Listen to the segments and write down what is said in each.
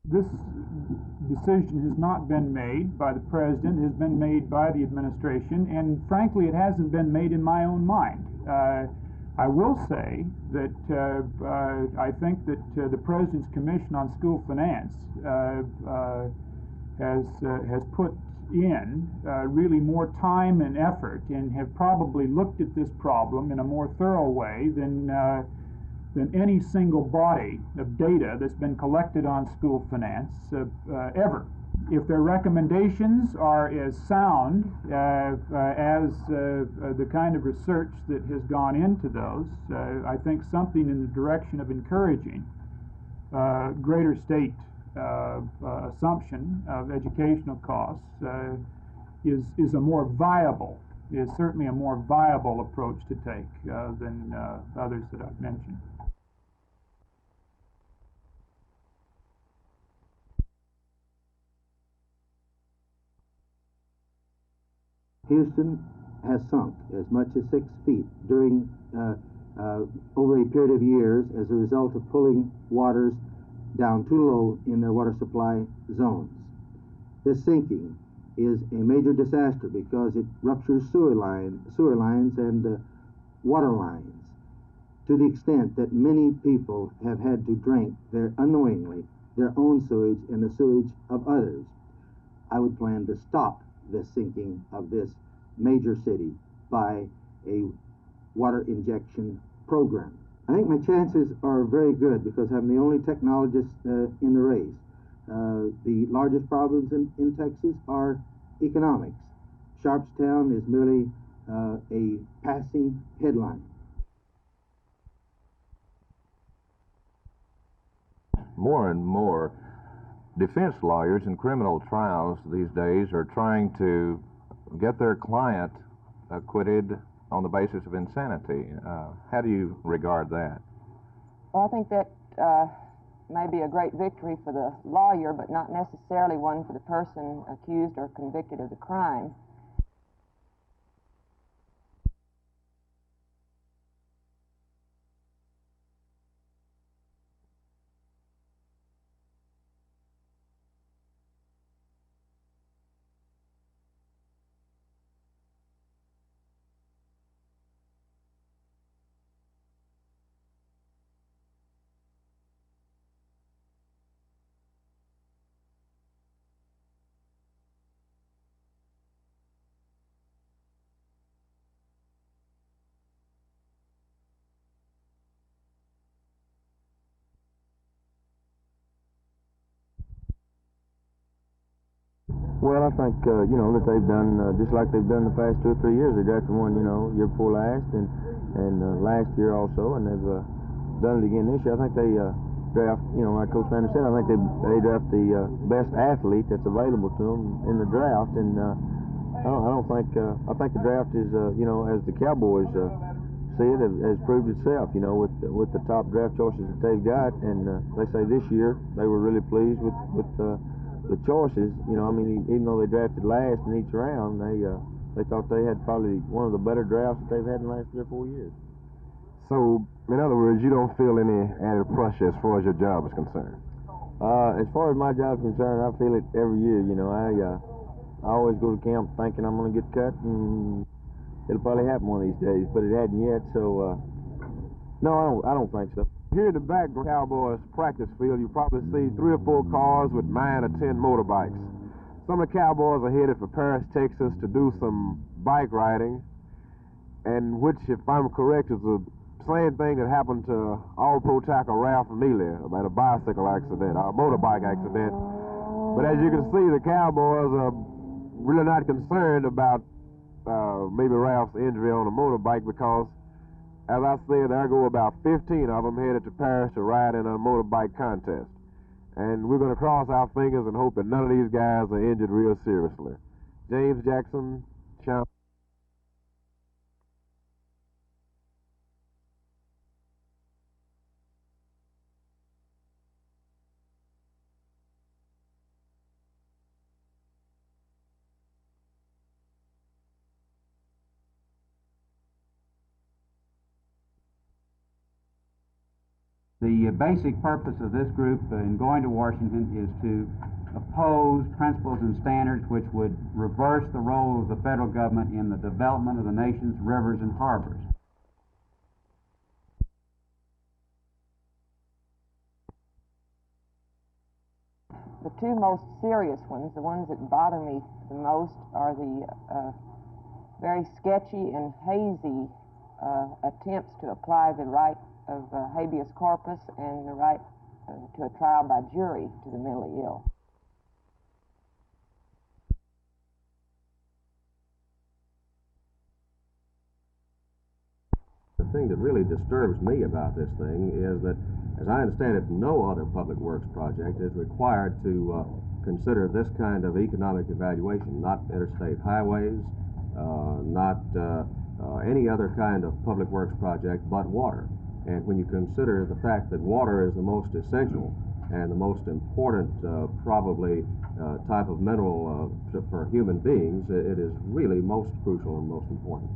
This decision has not been made by the President, has been made by the administration, and frankly, it hasn't been made in my own mind. I will say that I think that the President's Commission on School Finance has put in really more time and effort, and have probably looked at this problem in a more thorough way than any single body of data that's been collected on school finance ever. If their recommendations are as sound as the kind of research that has gone into those, I think something in the direction of encouraging greater state assumption of educational costs is certainly a more viable approach to take than others that I've mentioned. Houston has sunk as much as 6 feet during over a period of years as a result of pulling waters down too low in their water supply zones. This sinking is a major disaster because it ruptures sewer lines and water lines to the extent that many people have had to drink unknowingly their own sewage and the sewage of others. I would plan to stop the sinking of this major city by a water injection program. I think my chances are very good because I'm the only technologist in the race. The largest problems in Texas are economics. Sharpstown is merely a passing headline. More and more defense lawyers in criminal trials these days are trying to get their client acquitted on the basis of insanity. How do you regard that? Well, I think that may be a great victory for the lawyer, but not necessarily one for the person accused or convicted of the crime. Well, I think, that they've done, just like they've done the past 2 or 3 years. They drafted one, year before last and last year also, and they've done it again this year. I think they draft, like Coach Sanders said, I think they draft the best athlete that's available to them in the draft, and I think the draft is, as the Cowboys see it, has proved itself, with the top draft choices that they've got, and they say this year they were really pleased with the choices. Even though they drafted last in each round, they thought they had probably one of the better drafts that they've had in the last 3 or 4 years. So, in other words, you don't feel any added pressure as far as your job is concerned? As far as my job is concerned, I feel it every year. I always go to camp thinking I'm going to get cut, and it'll probably happen one of these days, but it hadn't yet. So, no, I don't think so. Here in the back of the Cowboys practice field, you probably see 3 or 4 cars with 9 or 10 motorbikes. Some of the Cowboys are headed for Paris, Texas to do some bike riding, and which, if I'm correct, is the same thing that happened to All-Pro tackle Ralph Neely about a bicycle accident, or a motorbike accident. But as you can see, the Cowboys are really not concerned about maybe Ralph's injury on a motorbike because, as I said, there go about 15 of them headed to Paris to ride in a motorbike contest. And we're going to cross our fingers and hope that none of these guys are injured real seriously. James Jackson, Sean. The basic purpose of this group in going to Washington is to oppose principles and standards which would reverse the role of the federal government in the development of the nation's rivers and harbors. The two most serious ones, the ones that bother me the most, are the very sketchy and hazy attempts to apply the right of habeas corpus and the right to a trial by jury to the mentally ill. The thing that really disturbs me about this thing is that, as I understand it, no other public works project is required to consider this kind of economic evaluation, not interstate highways, not any other kind of public works project but water. And when you consider the fact that water is the most essential and the most important probably type of mineral for human beings, it is really most crucial and most important.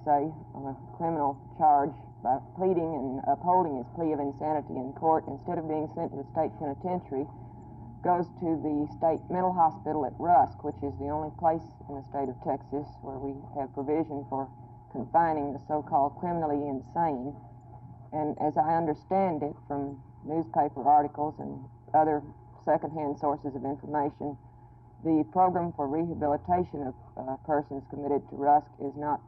Say on a criminal charge by pleading and upholding his plea of insanity in court, instead of being sent to the state penitentiary, goes to the state mental hospital at Rusk, which is the only place in the state of Texas where we have provision for confining the so-called criminally insane. And as I understand it from newspaper articles and other secondhand sources of information, the program for rehabilitation of persons committed to Rusk is not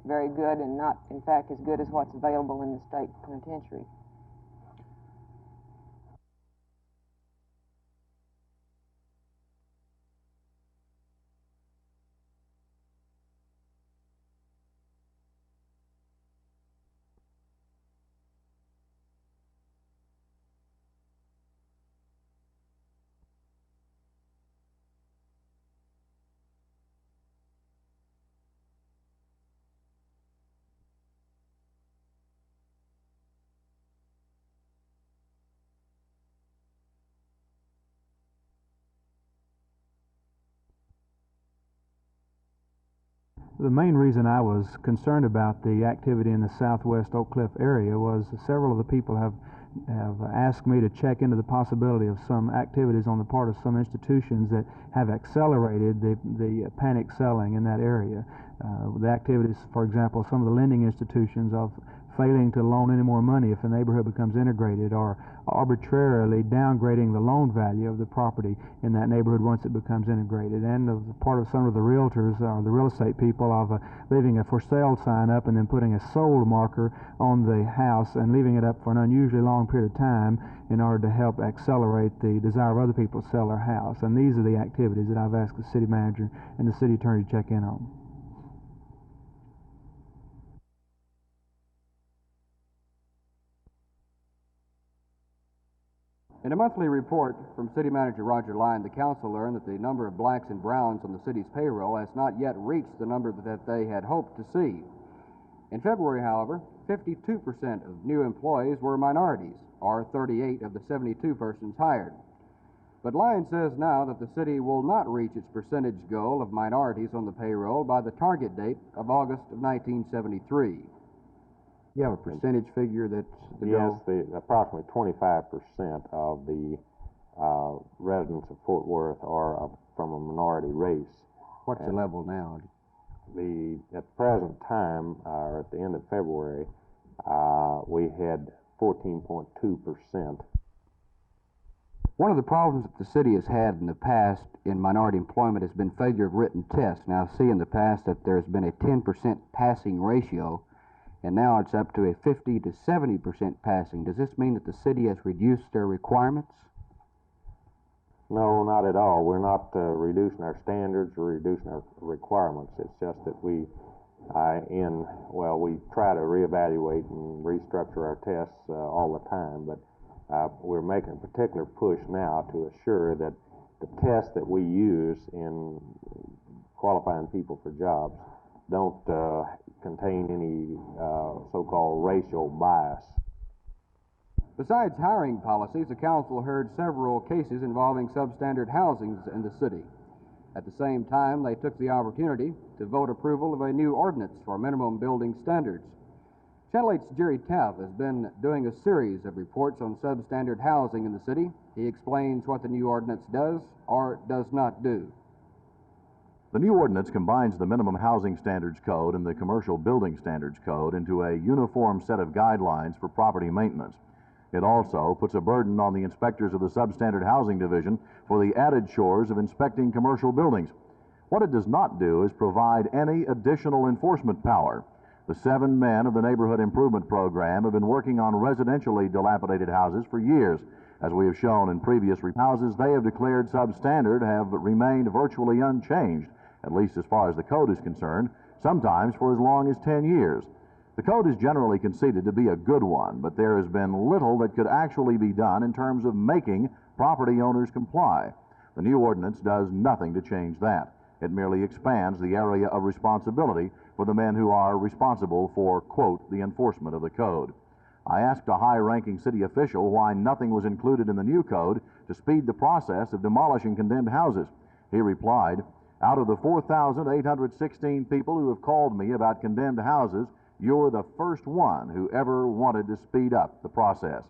very good, and not, in fact, as good as what's available in the state penitentiary. The main reason I was concerned about the activity in the southwest Oak Cliff area was several of the people have asked me to check into the possibility of some activities on the part of some institutions that have accelerated the panic selling in that area. The activities, for example, some of the lending institutions of failing to loan any more money if the neighborhood becomes integrated, or arbitrarily downgrading the loan value of the property in that neighborhood once it becomes integrated, and of the part of some of the realtors or the real estate people of leaving a for sale sign up and then putting a sold marker on the house and leaving it up for an unusually long period of time in order to help accelerate the desire of other people to sell their house. And these are the activities that I've asked the city manager and the city attorney to check in on. In a monthly report from City Manager Roger Lyon, the council learned that the number of blacks and browns on the city's payroll has not yet reached the number that they had hoped to see. In February, however, 52% of new employees were minorities, or 38 of the 72 persons hired. But Lyon says now that the city will not reach its percentage goal of minorities on the payroll by the target date of August of 1973. You have a percentage figure that's the goal? Yes, approximately 25% of the residents of Fort Worth are from a minority race. What's the level now? At the present time, or at the end of February, we had 14.2%. One of the problems that the city has had in the past in minority employment has been failure of written tests. Now, I see in the past that there's been a 10% passing ratio, and now it's up to a 50 to 70% passing. Does this mean that the city has reduced their requirements? No, not at all. We're not reducing our standards or reducing our requirements. It's just that we try to reevaluate and restructure our tests all the time, but we're making a particular push now to assure that the tests that we use in qualifying people for jobs don't contain any so-called racial bias. Besides hiring policies, the council heard several cases involving substandard housings in the city. At the same time, they took the opportunity to vote approval of a new ordinance for minimum building standards. Channel 8's Jerry Taff has been doing a series of reports on substandard housing in the city. He explains what the new ordinance does or does not do. The new ordinance combines the Minimum Housing Standards Code and the Commercial Building Standards Code into a uniform set of guidelines for property maintenance. It also puts a burden on the inspectors of the Substandard Housing Division for the added chores of inspecting commercial buildings. What it does not do is provide any additional enforcement power. The 7 men of the Neighborhood Improvement Program have been working on residentially dilapidated houses for years. As we have shown in previous houses they have declared substandard have remained virtually unchanged, at least as far as the code is concerned, sometimes for as long as 10 years. The code is generally conceded to be a good one, but there has been little that could actually be done in terms of making property owners comply. The new ordinance does nothing to change that. It merely expands the area of responsibility for the men who are responsible for, quote, the enforcement of the code. I asked a high-ranking city official why nothing was included in the new code to speed the process of demolishing condemned houses. He replied, "Out of the 4,816 people who have called me about condemned houses, you're the first one who ever wanted to speed up the process."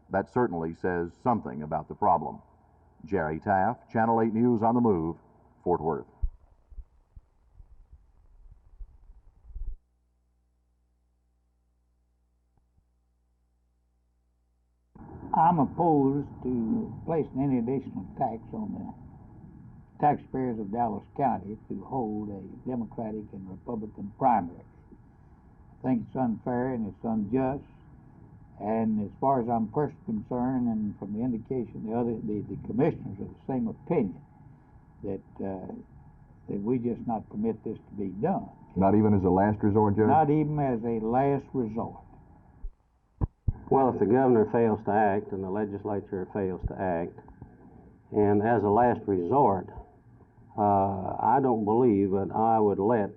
That certainly says something about the problem. Jerry Taff, Channel 8 News on the Move, Fort Worth. I'm opposed to placing any additional tax on the taxpayers of Dallas County to hold a Democratic and Republican primary. I think it's unfair and it's unjust, and as far as I'm personally concerned, and from the indication the commissioners are the same opinion, that we just not permit this to be done. Not even as a last resort, Judge? Not even as a last resort. Well, if the governor fails to act and the legislature fails to act, and as a last resort, I don't believe that I would let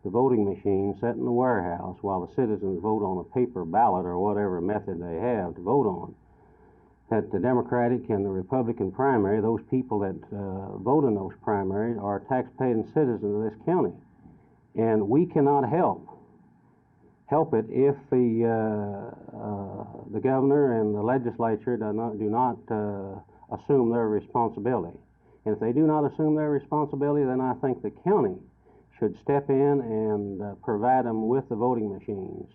the voting machine sit in the warehouse while the citizens vote on a paper ballot or whatever method they have to vote on. That the Democratic and the Republican primary, those people that vote in those primaries are tax-paying citizens of this county. And we cannot help it if the governor and the legislature do not assume their responsibility. And if they do not assume their responsibility, then I think the county should step in and provide them with the voting machines.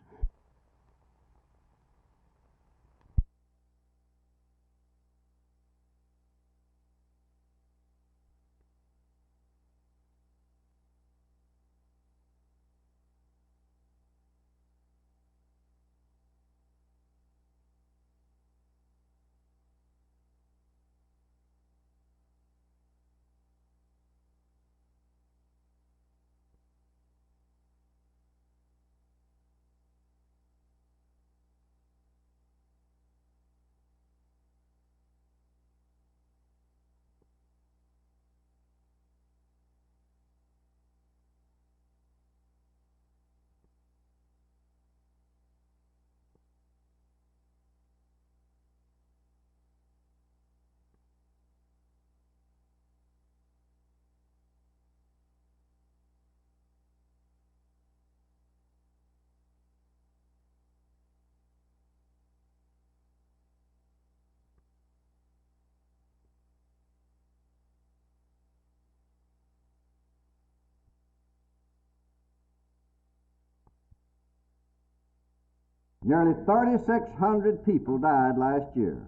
Nearly 3,600 people died last year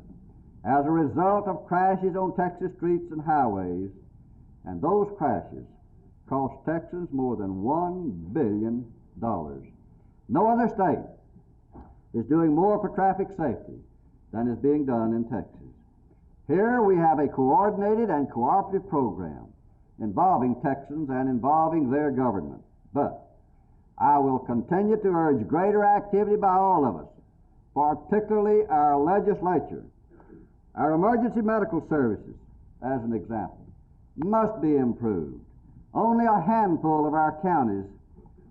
as a result of crashes on Texas streets and highways, and those crashes cost Texans more than $1 billion. No other state is doing more for traffic safety than is being done in Texas. Here we have a coordinated and cooperative program involving Texans and involving their government. But I will continue to urge greater activity by all of us, particularly our legislature. Our emergency medical services, as an example, must be improved. Only a handful of our counties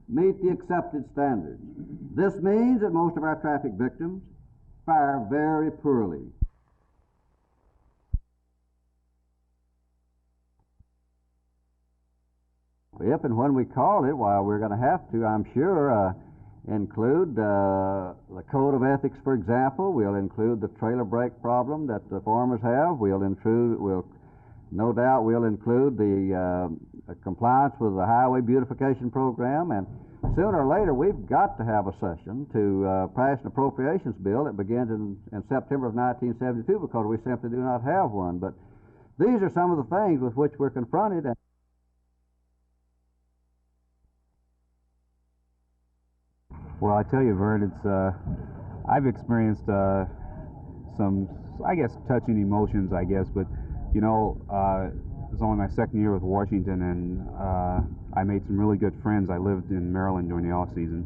meet the accepted standards. This means that most of our traffic victims fare very poorly. If and when we call it, well, we're going to have to, I'm sure, include the code of ethics, for example. We'll include the trailer brake problem that the farmers have. No doubt we'll include the compliance with the highway beautification program. And sooner or later, we've got to have a session to pass an appropriations bill that begins in September of 1972, because we simply do not have one. But these are some of the things with which we're confronted. Well, I tell you, Vern, it's I've experienced some, I guess, touching emotions, I guess, but you know, it was only my second year with Washington, and I made some really good friends. I lived in Maryland during the off season,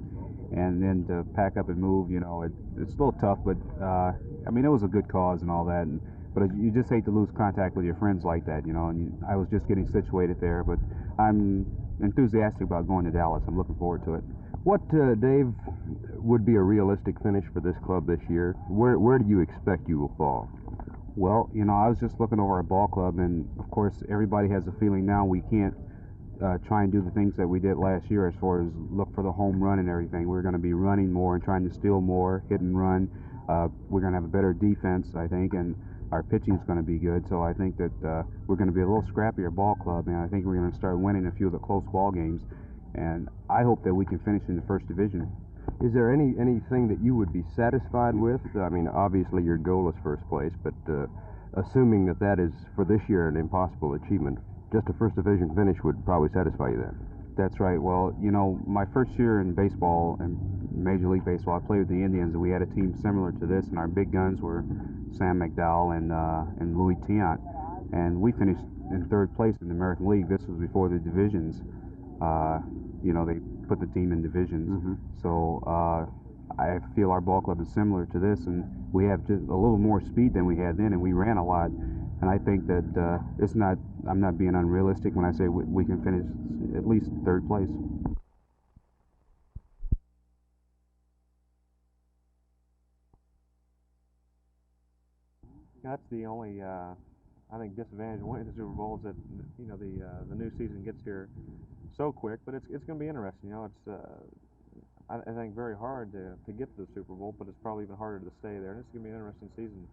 and then to pack up and move, you know, it's a little tough, but I mean, it was a good cause and all that, but you just hate to lose contact with your friends like that, you know. And I was just getting situated there, but I'm enthusiastic about going to Dallas. I'm looking forward to it. What, Dave, would be a realistic finish for this club this year? Where do you expect you will fall? Well, you know, I was just looking over our ball club, and of course, everybody has a feeling now we can't try and do the things that we did last year as far as look for the home run and everything. We're going to be running more and trying to steal more, hit and run. We're going to have a better defense, I think, and our pitching is going to be good. So I think that we're going to be a little scrappier ball club, and I think we're going to start winning a few of the close ball games. And I hope that we can finish in the first division. Is there anything that you would be satisfied with? I mean, obviously your goal is first place, but assuming that is for this year an impossible achievement, just a first division finish would probably satisfy you then. That's right. Well, you know, my first year in baseball, in Major League Baseball, I played with the Indians, and we had a team similar to this, and our big guns were Sam McDowell and Louis Tiant, and we finished in third place in the American League. This was before the divisions. You know, they put the team in divisions. Mm-hmm. So I feel our ball club is similar to this, and we have just a little more speed than we had then, and we ran a lot. And I think that I'm not being unrealistic when I say we can finish at least third place. That's the only, I think, disadvantage of winning the Super Bowl is that, you know, the new season gets here so quick, but it's going to be interesting. You know, it's I think very hard to get to the Super Bowl, but it's probably even harder to stay there. And it's going to be an interesting season,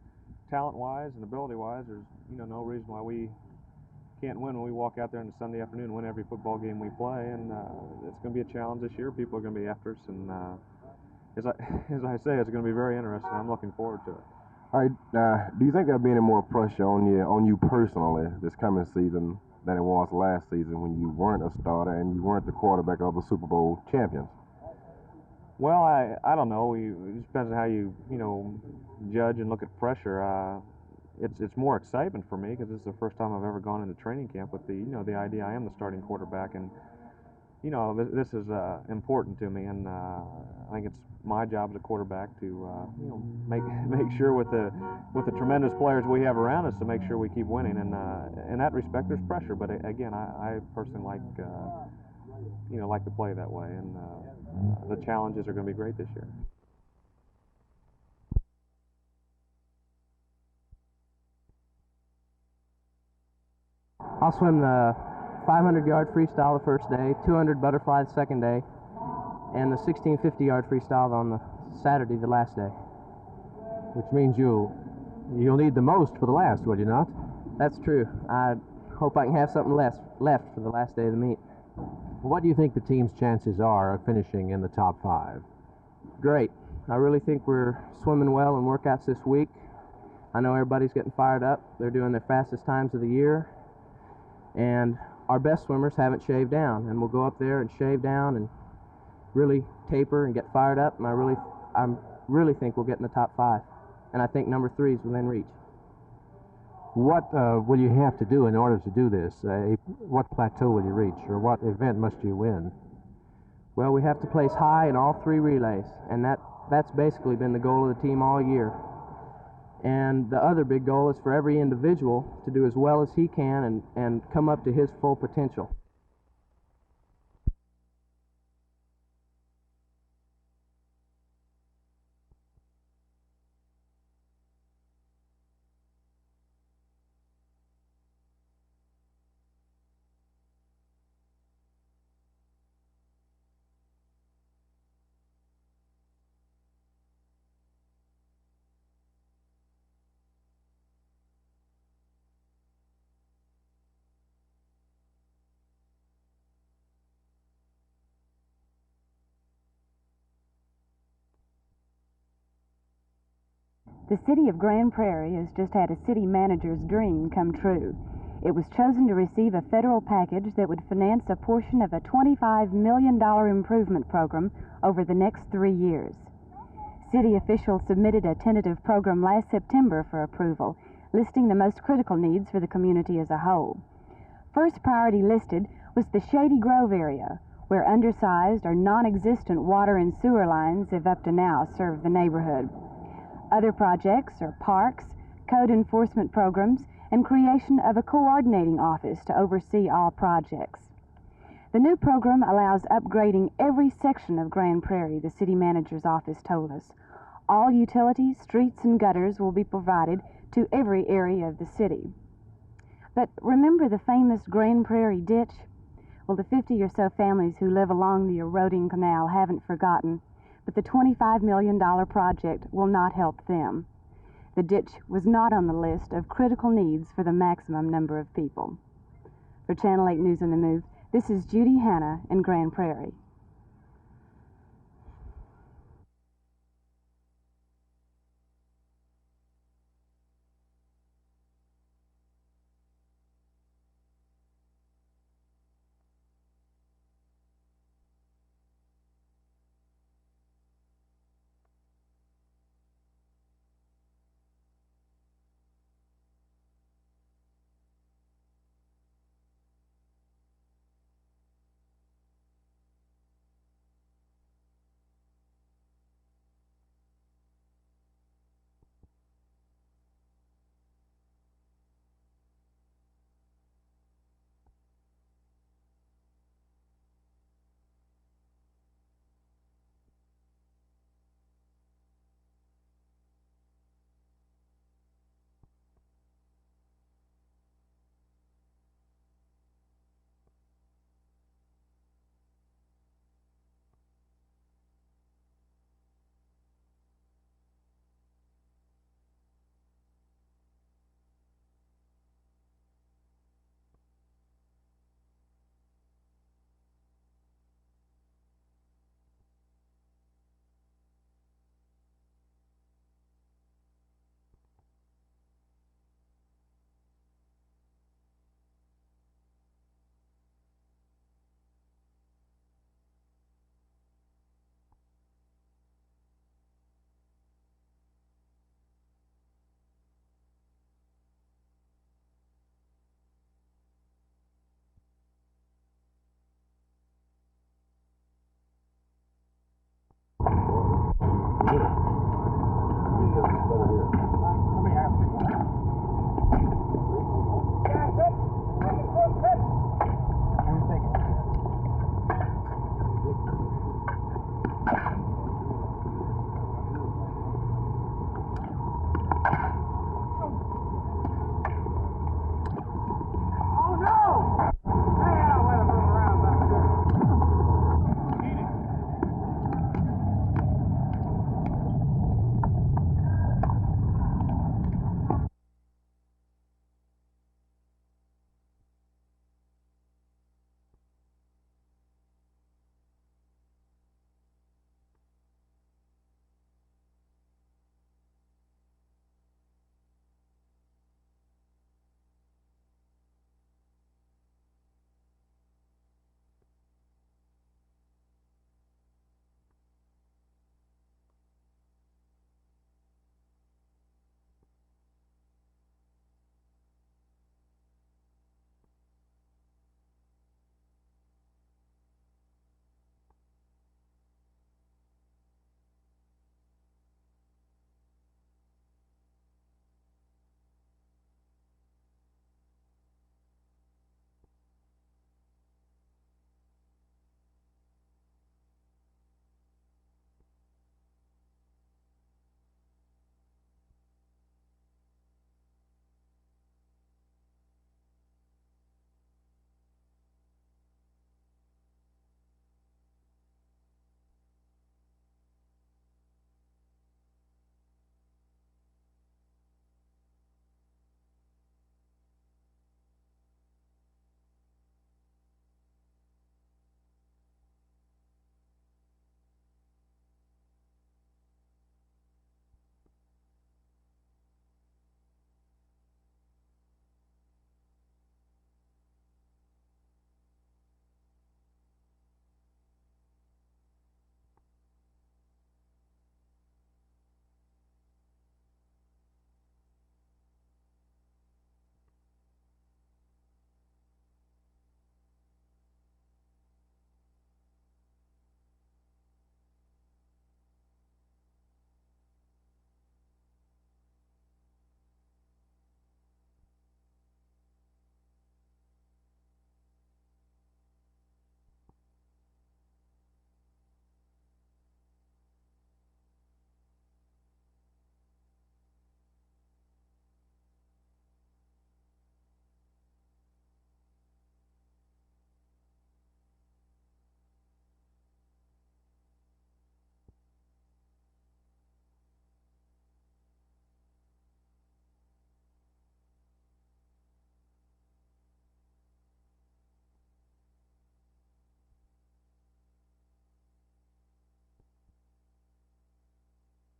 talent-wise and ability-wise. There's no reason why we can't win when we walk out there on a Sunday afternoon and win every football game we play. And it's going to be a challenge this year. People are going to be after us, and as I say, it's going to be very interesting. I'm looking forward to it. All right. Do you think there'll be any more pressure on you personally this coming season than it was last season when you weren't a starter and you weren't the quarterback of the Super Bowl champions? Well, I don't know. It just depends on how you judge and look at pressure. It's more excitement for me because this is the first time I've ever gone into training camp with the idea I am the starting quarterback, and this is important to me, and I think it's my job as a quarterback to make sure with the tremendous players we have around us to make sure we keep winning, and in that respect there's pressure, but again I personally like to play that way, and the challenges are going to be great this year. I'll swim the 500-yard freestyle the first day, 200 butterfly the second day, and the 1650-yard freestyle on the Saturday, the last day. Which means you'll need the most for the last, will you not? That's true. I hope I can have something left for the last day of the meet. What do you think the team's chances are of finishing in the top 5? Great. I really think we're swimming well in workouts this week. I know everybody's getting fired up. They're doing their fastest times of the year. And our best swimmers haven't shaved down, and we'll go up there and shave down and really taper and get fired up, and I really think we'll get in the top 5, and I think number 3 is within reach. What will you have to do in order to do this? What plateau will you reach, or what event must you win? Well, we have to place high in all 3 relays, and that's basically been the goal of the team all year. And the other big goal is for every individual to do as well as he can and come up to his full potential. The city of Grand Prairie has just had a city manager's dream come true. It was chosen to receive a federal package that would finance a portion of a $25 million improvement program over the next 3 years. City officials submitted a tentative program last September for approval, listing the most critical needs for the community as a whole. First priority listed was the Shady Grove area, where undersized or non-existent water and sewer lines have up to now served the neighborhood. Other projects are parks, code enforcement programs, and creation of a coordinating office to oversee all projects. The new program allows upgrading every section of Grand Prairie, the city manager's office told us. All utilities, streets, and gutters will be provided to every area of the city. But remember the famous Grand Prairie ditch? Well, the 50 or so families who live along the eroding canal haven't forgotten, but the $25 million project will not help them. The ditch was not on the list of critical needs for the maximum number of people. For Channel 8 News on the Move, this is Judy Hanna in Grand Prairie.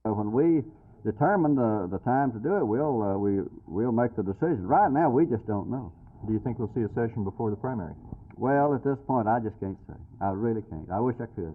When we determine the time to do it, we'll make the decision. Right now, we just don't know. Do you think we'll see a session before the primary? Well, at this point, I just can't say. I really can't. I wish I could.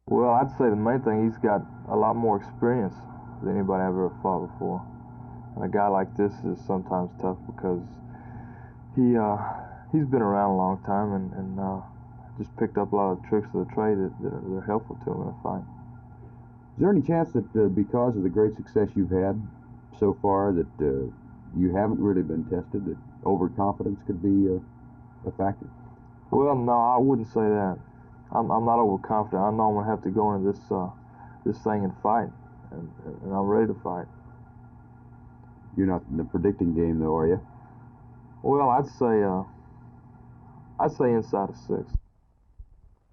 Well, I'd say the main thing, he's got a lot more experience than anybody I've ever fought before. And a guy like this is sometimes tough because he's been around a long time and just picked up a lot of tricks of the trade that are helpful to him in a fight. Is there any chance that because of the great success you've had so far that you haven't really been tested, that overconfidence could be a factor? Well, no, I wouldn't say that. I'm not overconfident. I know I'm going to have to go into this thing and fight, and I'm ready to fight. You're not in the predicting game, though, are you? Well, I'd say inside of 6.